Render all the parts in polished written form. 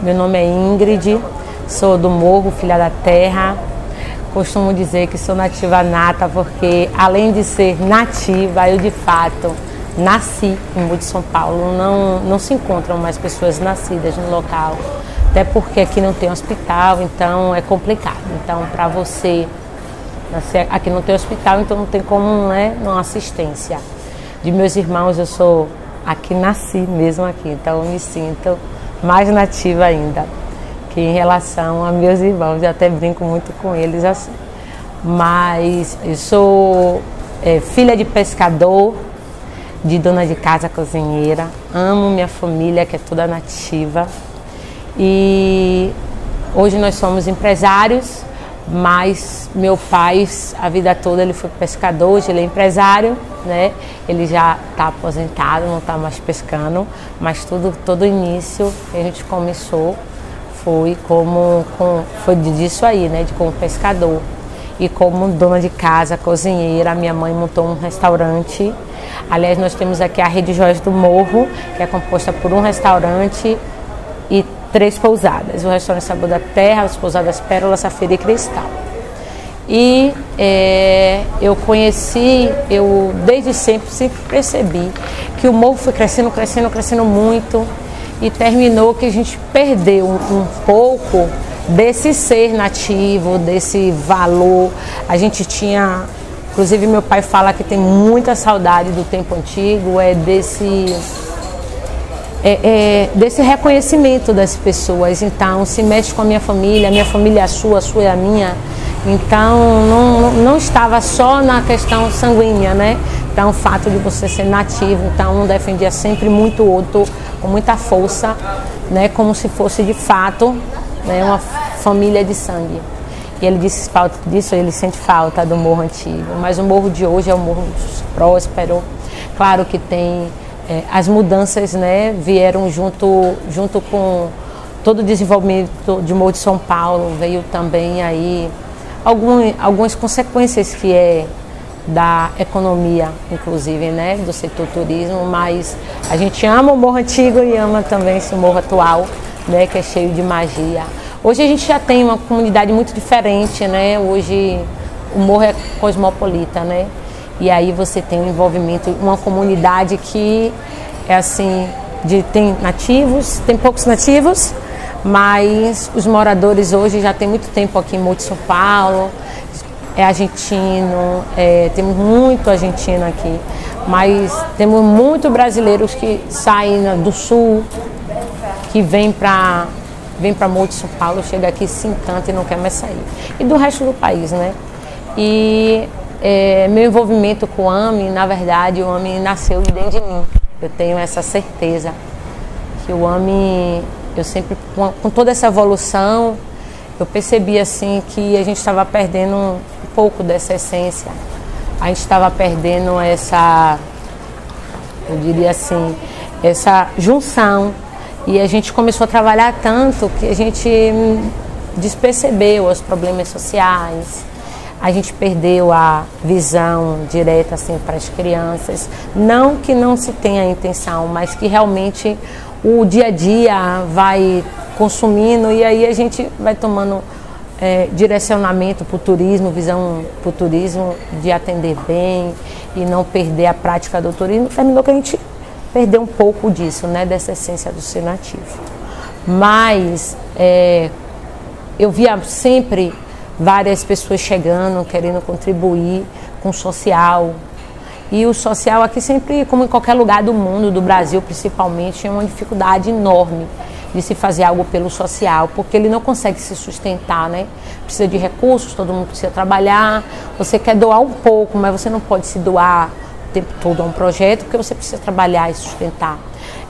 Meu nome é Ingrid, sou do Morro, filha da terra. Costumo dizer que sou nativa nata porque, além de ser nativa, eu de fato nasci em Morro de São Paulo. Não se encontram mais pessoas nascidas no local, até porque aqui não tem hospital, então é complicado. Então, para você nascer, aqui não tem hospital, então não tem como, né, uma assistência. De meus irmãos, eu sou aqui, nasci mesmo aqui, então eu me sinto mais nativa ainda que em relação a meus irmãos. Eu até brinco muito com eles assim. Mas eu sou filha de pescador, de dona de casa cozinheira, amo minha família, que é toda nativa. E hoje nós somos empresários, mas meu pai, a vida toda, ele foi pescador, hoje ele é empresário, né? Ele já está aposentado, não está mais pescando, mas todo o início que a gente começou foi disso aí, né? Como pescador. E como dona de casa, cozinheira, minha mãe montou um restaurante. Aliás, nós temos aqui a Rede Joias do Morro, que é composta por um restaurante e 3 pousadas. O restaurante Sabor da Terra, as pousadas Pérola, Safira e Cristal. E eu desde sempre percebi que o morro foi crescendo muito, e terminou que a gente perdeu um pouco desse ser nativo, desse valor. A gente tinha, inclusive meu pai fala que tem muita saudade do tempo antigo, desse reconhecimento das pessoas. Então, se mexe com a minha família é a sua é a minha. Então, não estava só na questão sanguínea, né? Então, o fato de você ser nativo, então, um defendia sempre muito o outro, com muita força, né? Como se fosse, de fato, né, uma família de sangue. E ele disse falta disso, ele sente falta do morro antigo. Mas o morro de hoje é um morro próspero. Claro que tem as mudanças, né, vieram junto com todo o desenvolvimento de Morro de São Paulo, veio também aí algumas consequências que da economia, inclusive, né, do setor turismo, mas a gente ama o morro antigo e ama também esse morro atual, né, que é cheio de magia. Hoje a gente já tem uma comunidade muito diferente, né, hoje o morro é cosmopolita, né, e aí você tem um envolvimento, uma comunidade que é assim, tem nativos, tem poucos nativos, mas os moradores hoje já tem muito tempo aqui em Morro de São Paulo, é argentino, temos muito argentino aqui, mas temos muitos brasileiros que saem do sul, que vêm para Morro de São Paulo, chega aqui, se encanta e não quer mais sair. E do resto do país, né? E meu envolvimento com o AME, na verdade, o AME nasceu dentro de mim. Eu tenho essa certeza que o AME, eu sempre, com toda essa evolução, eu percebi assim que a gente estava perdendo um pouco dessa essência. A gente estava perdendo eu diria assim, essa junção. E a gente começou a trabalhar tanto que a gente despercebeu os problemas sociais, a gente perdeu a visão direta assim, para as crianças. Não que não se tenha a intenção, mas que realmente o dia a dia vai consumindo e aí a gente vai tomando direcionamento para o turismo, visão para o turismo de atender bem e não perder a prática do turismo. Terminou que a gente perdeu um pouco disso, né, dessa essência do ser nativo. Mas eu via sempre várias pessoas chegando, querendo contribuir com o social. E o social aqui sempre, como em qualquer lugar do mundo, do Brasil principalmente, é uma dificuldade enorme de se fazer algo pelo social, porque ele não consegue se sustentar, né? Precisa de recursos, todo mundo precisa trabalhar, você quer doar um pouco, mas você não pode se doar o tempo todo a um projeto, porque você precisa trabalhar e sustentar.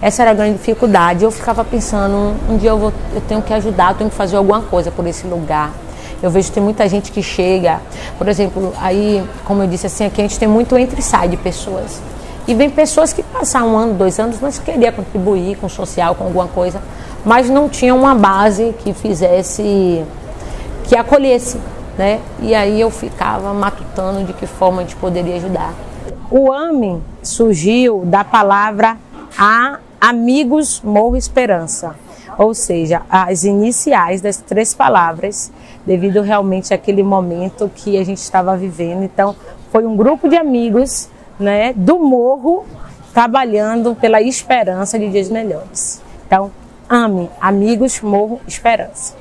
Essa era a grande dificuldade. Eu ficava pensando, um dia eu tenho que ajudar, eu tenho que fazer alguma coisa por esse lugar. Eu vejo que tem muita gente que chega, por exemplo, aí, como eu disse assim, aqui a gente tem muito entra e sai de pessoas. E vem pessoas que passam 1 ano, 2 anos, mas queria contribuir com o social, com alguma coisa, mas não tinha uma base que fizesse, que acolhesse, né? E aí eu ficava matutando de que forma a gente poderia ajudar. O AME surgiu da palavra Amigos Morro Esperança. ou seja, as iniciais das 3 palavras, devido realmente àquele momento que a gente estava vivendo. Então, foi um grupo de amigos, né, do morro, trabalhando pela esperança de dias melhores. Então, AME, Amigos Morro Esperança.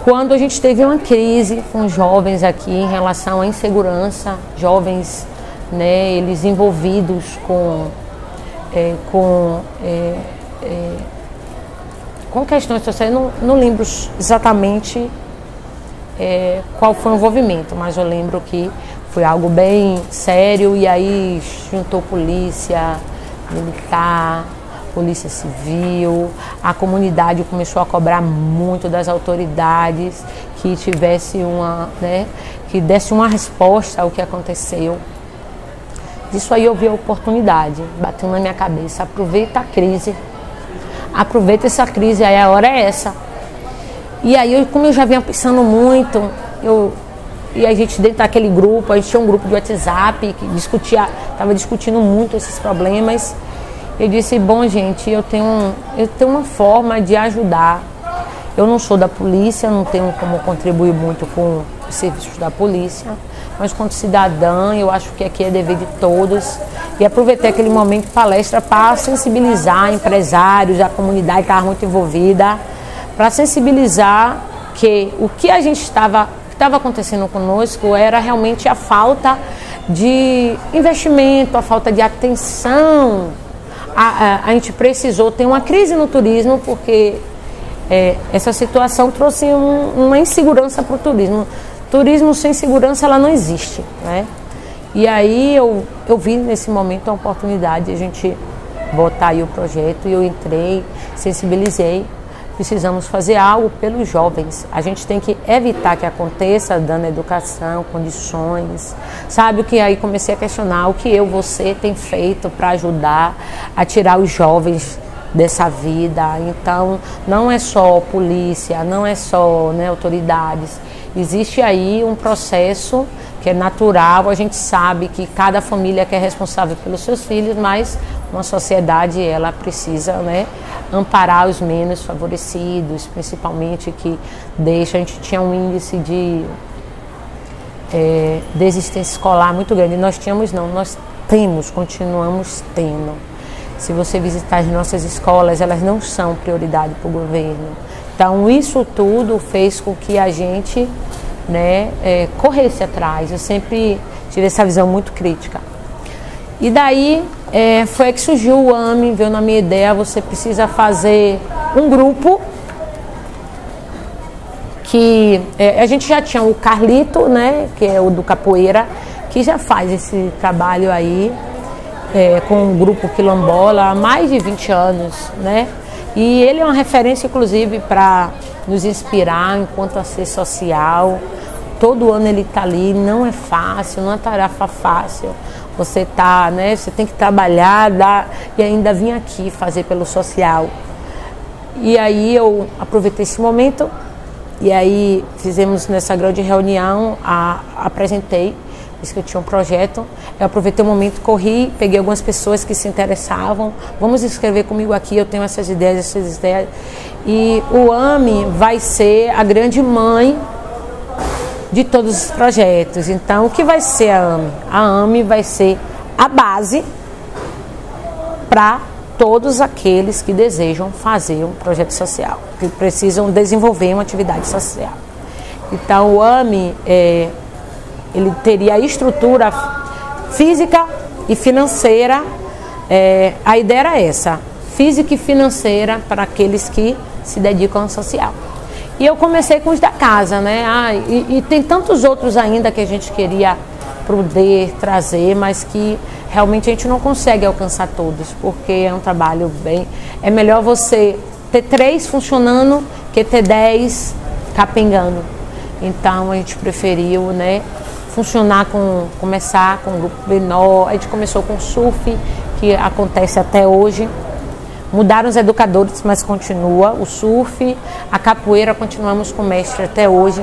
Quando a gente teve uma crise com jovens aqui em relação à insegurança, jovens, né, eles envolvidos com questões sociais, não lembro exatamente qual foi o envolvimento, mas eu lembro que foi algo bem sério, e aí juntou polícia militar, polícia civil, a comunidade começou a cobrar muito das autoridades que tivesse que desse uma resposta ao que aconteceu. Disso aí eu vi a oportunidade, bateu na minha cabeça, aproveita a crise, aproveita essa crise, aí a hora é essa. E aí, como eu já vinha pensando muito, e a gente dentro daquele grupo, a gente tinha um grupo de WhatsApp que estava discutindo muito esses problemas. Eu disse, bom gente, eu tenho uma forma de ajudar. Eu não sou da polícia, não tenho como contribuir muito com os serviços da polícia, mas como cidadã, eu acho que aqui é dever de todos. E aproveitei aquele momento de palestra para sensibilizar empresários, a comunidade que estava muito envolvida, para sensibilizar que o que a gente estava acontecendo conosco era realmente a falta de investimento, a falta de atenção. A gente precisou ter uma crise no turismo, porque essa situação trouxe uma insegurança para o turismo. Turismo sem segurança, ela não existe, né? E aí eu vi nesse momento a oportunidade de a gente botar aí o projeto, e eu entrei, sensibilizei. Precisamos fazer algo pelos jovens. A gente tem que evitar que aconteça, dando educação, condições. Sabe o que aí comecei a questionar? O que você tem feito para ajudar a tirar os jovens dessa vida? Então, não é só polícia, não é só, né, autoridades. Existe aí um processo que é natural. A gente sabe que cada família é responsável pelos seus filhos, mas uma sociedade, ela precisa, né, amparar os menos favorecidos, principalmente que a gente tinha um índice de desistência escolar muito grande. Nós continuamos tendo. Se você visitar as nossas escolas, elas não são prioridade para o governo. Então, isso tudo fez com que a gente, né, corresse atrás. Eu sempre tive essa visão muito crítica. E daí foi aí que surgiu o AME, veio na minha ideia, você precisa fazer um grupo que a gente já tinha o Carlito, né, que é o do capoeira, que já faz esse trabalho aí com o grupo quilombola há mais de 20 anos, né? E ele é uma referência, inclusive, para nos inspirar enquanto ser social. Todo ano ele está ali, não é fácil, não é tarefa fácil. Você tem que trabalhar e ainda vir aqui fazer pelo social. E aí eu aproveitei esse momento, e aí fizemos nessa grande reunião, apresentei, disse que eu tinha um projeto. Eu aproveitei o momento, corri, peguei algumas pessoas que se interessavam, vamos escrever comigo aqui, eu tenho essas ideias. E o AME vai ser a grande mãe de todos os projetos. Então, o que vai ser a AME? A AME vai ser a base para todos aqueles que desejam fazer um projeto social, que precisam desenvolver uma atividade social. Então, o AME, ele teria a estrutura física e financeira. A ideia era essa, física e financeira para aqueles que se dedicam ao social. E eu comecei com os da casa, né? E tem tantos outros ainda que a gente queria poder trazer, mas que realmente a gente não consegue alcançar todos, porque é um trabalho é melhor você ter 3 funcionando que ter 10 capengando. Então a gente preferiu, né, começar com um grupo menor. A gente começou com surf, que acontece até hoje. Mudaram os educadores, mas continua o surf. A capoeira, continuamos com o mestre até hoje.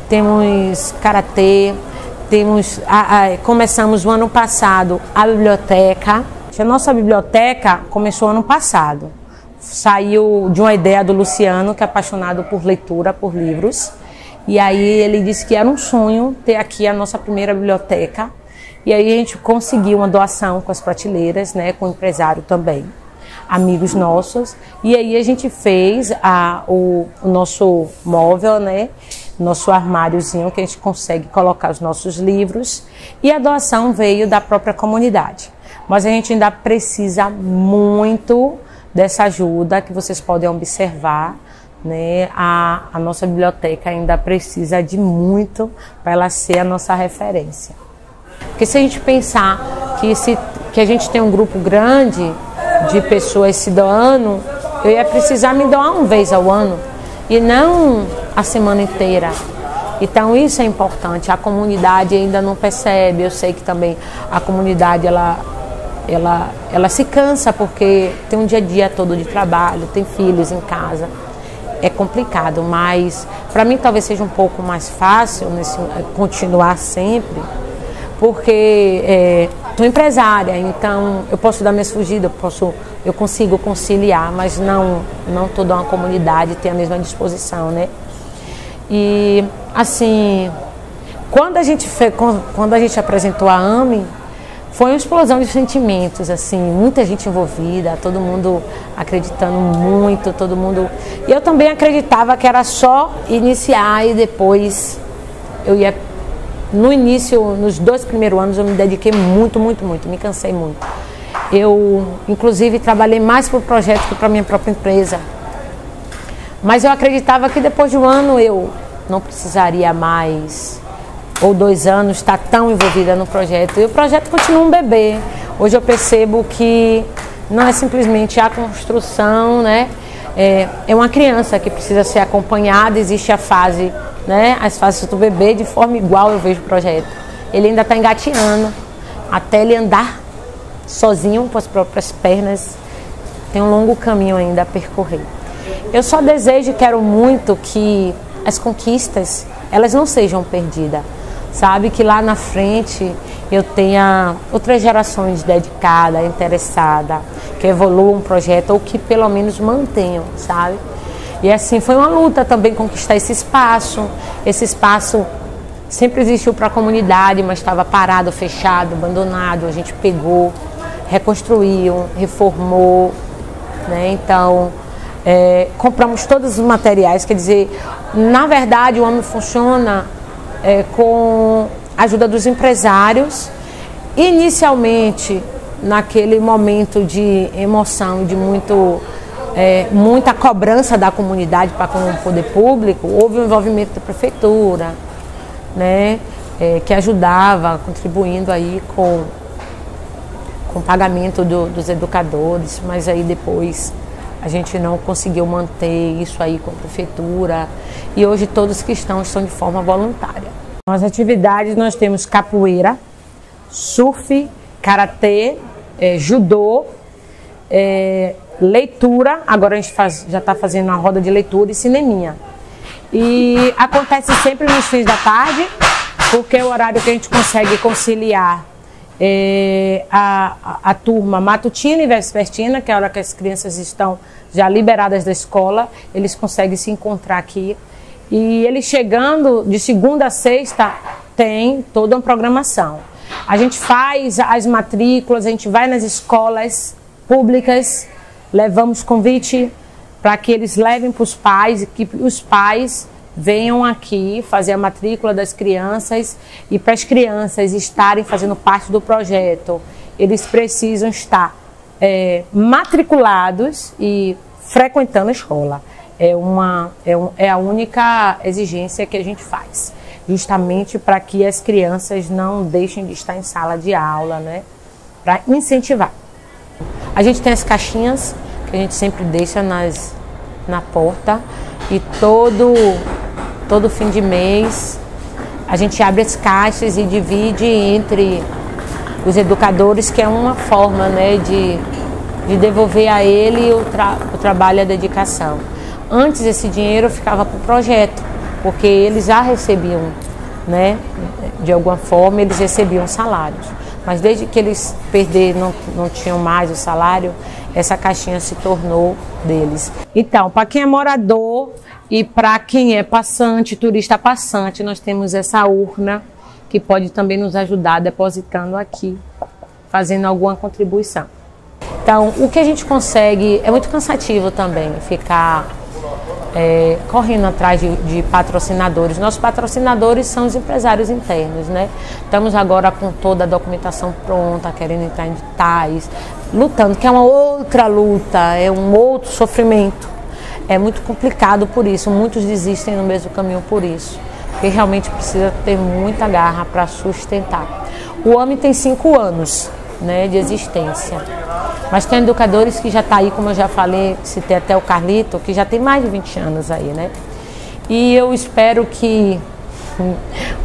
Temos karatê, começamos o ano passado a biblioteca. A nossa biblioteca começou ano passado. saiu de uma ideia do Luciano, que é apaixonado por leitura, por livros. E aí ele disse que era um sonho ter aqui a nossa primeira biblioteca. E aí a gente conseguiu uma doação com as prateleiras, né, com o empresário também, amigos nossos. E aí a gente fez o nosso móvel, né, nosso armáriozinho que a gente consegue colocar os nossos livros. E a doação veio da própria comunidade. Mas a gente ainda precisa muito dessa ajuda que vocês podem observar, né? A nossa biblioteca ainda precisa de muito para ela ser a nossa referência. Porque se a gente pensar que a gente tem um grupo grande de pessoas se doando, eu ia precisar me doar uma vez ao ano e não a semana inteira. Então isso é importante, a comunidade ainda não percebe. Eu sei que também a comunidade ela se cansa porque tem um dia a dia todo de trabalho, tem filhos em casa. É complicado, mas para mim talvez seja um pouco mais fácil continuar sempre, porque sou empresária, então eu posso dar minhas fugidas, eu consigo conciliar, mas não toda uma comunidade tem a mesma disposição, né? E assim, quando a gente apresentou a AME, foi uma explosão de sentimentos, assim, muita gente envolvida, todo mundo acreditando muito, todo mundo... E eu também acreditava que era só iniciar e depois eu ia... No início, nos 2 primeiros anos, eu me dediquei muito, me cansei muito. Eu, inclusive, trabalhei mais para o projeto que para a minha própria empresa. Mas eu acreditava que depois de um ano eu não precisaria mais... ou 2 anos, estar tão envolvida no projeto. E o projeto continua um bebê. Hoje eu percebo que não é simplesmente a construção, né? É uma criança que precisa ser acompanhada, existe a fase, né? As fases do bebê, de forma igual eu vejo o projeto. Ele ainda está engateando, até ele andar sozinho com as próprias pernas, tem um longo caminho ainda a percorrer. Eu só desejo e quero muito que as conquistas, elas não sejam perdidas. Sabe, que lá na frente eu tenha outras gerações dedicadas, interessadas, que evoluam um projeto ou que pelo menos mantenham, sabe? E assim, foi uma luta também conquistar esse espaço. Esse espaço sempre existiu para a comunidade, mas estava parado, fechado, abandonado. A gente pegou, reconstruiu, reformou, né? Então, compramos todos os materiais, quer dizer, na verdade o AME funciona com a ajuda dos empresários. Inicialmente, naquele momento de emoção, de muita cobrança da comunidade para com o poder público, houve um envolvimento da prefeitura, né, que ajudava, contribuindo aí com o pagamento dos educadores, mas aí depois a gente não conseguiu manter isso aí com a prefeitura e hoje todos que estão de forma voluntária. Nas atividades nós temos capoeira, surf, karatê, judô, leitura, agora a gente já está fazendo uma roda de leitura e cineminha. E acontece sempre nos fins da tarde, porque é o horário que a gente consegue conciliar a turma matutina e vespertina, que é a hora que as crianças estão já liberadas da escola, eles conseguem se encontrar aqui. E eles chegando de segunda a sexta, tem toda uma programação. A gente faz as matrículas, a gente vai nas escolas públicas, levamos convite para que eles levem para os pais e que os pais venham aqui fazer a matrícula das crianças, e para as crianças estarem fazendo parte do projeto, eles precisam estar matriculados e frequentando a escola. É a única exigência que a gente faz, justamente para que as crianças não deixem de estar em sala de aula, né? Para incentivar. A gente tem as caixinhas que a gente sempre deixa na porta, e todo fim de mês a gente abre as caixas e divide entre os educadores, que é uma forma, né, de devolver a ele o trabalho e a dedicação. Antes esse dinheiro ficava para o projeto, porque eles já recebiam, né, de alguma forma eles recebiam salários. Mas desde que eles perderam, não tinham mais o salário, essa caixinha se tornou deles. Então, para quem é morador e para quem é passante, turista passante, nós temos essa urna que pode também nos ajudar depositando aqui, fazendo alguma contribuição. Então, o que a gente consegue, é muito cansativo também ficar correndo atrás de patrocinadores. Nossos patrocinadores são os empresários internos, né? Estamos agora com toda a documentação pronta, querendo entrar em editais, lutando, que é uma outra luta, é um outro sofrimento. É muito complicado por isso, muitos desistem no mesmo caminho por isso, porque realmente precisa ter muita garra para sustentar. O AME tem 5 anos, né, de existência. Mas tem educadores que já estão aí, como eu já falei, citei até o Carlito, que já tem mais de 20 anos aí, né? E eu espero que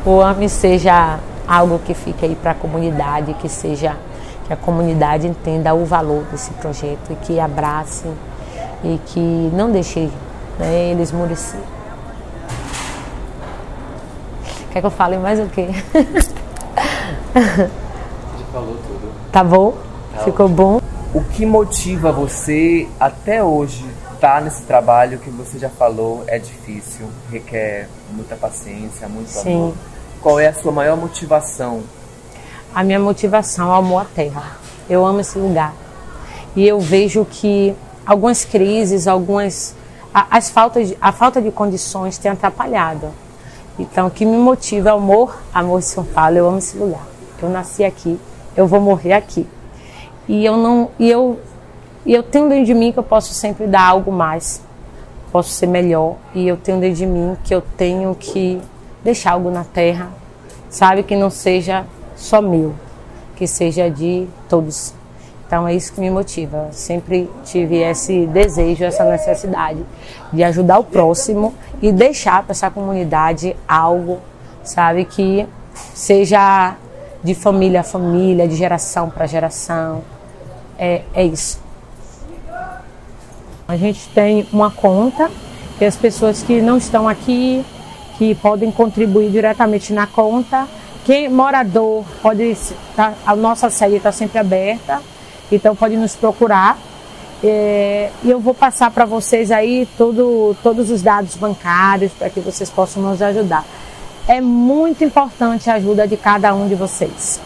o AME seja algo que fique aí para a comunidade, que a comunidade entenda o valor desse projeto e que abrace e que não deixe, né, ele esmorecer. Quer que eu fale mais o quê? Já falou tudo. Tá bom? Tá. Ficou bom? O que motiva você até hoje estar nesse trabalho que você já falou é difícil, requer muita paciência, muito Sim. amor? Qual é a sua maior motivação? A minha motivação é o amor à terra. Eu amo esse lugar. E eu vejo que algumas crises, a falta de condições tem atrapalhado. Então, o que me motiva é o amor de São Paulo. Eu amo esse lugar. Eu nasci aqui, eu vou morrer aqui. E eu tenho dentro de mim que eu posso sempre dar algo mais, posso ser melhor. E eu tenho dentro de mim que eu tenho que deixar algo na terra, sabe, que não seja só meu, que seja de todos. Então é isso que me motiva. Sempre tive esse desejo, essa necessidade de ajudar o próximo e deixar para essa comunidade algo, sabe, que seja de família a família, de geração para geração. É isso. A gente tem uma conta que as pessoas que não estão aqui, que podem contribuir diretamente na conta. Quem morador pode, a nossa sede está sempre aberta, então pode nos procurar. E eu vou passar para vocês aí todos os dados bancários para que vocês possam nos ajudar. É muito importante a ajuda de cada um de vocês.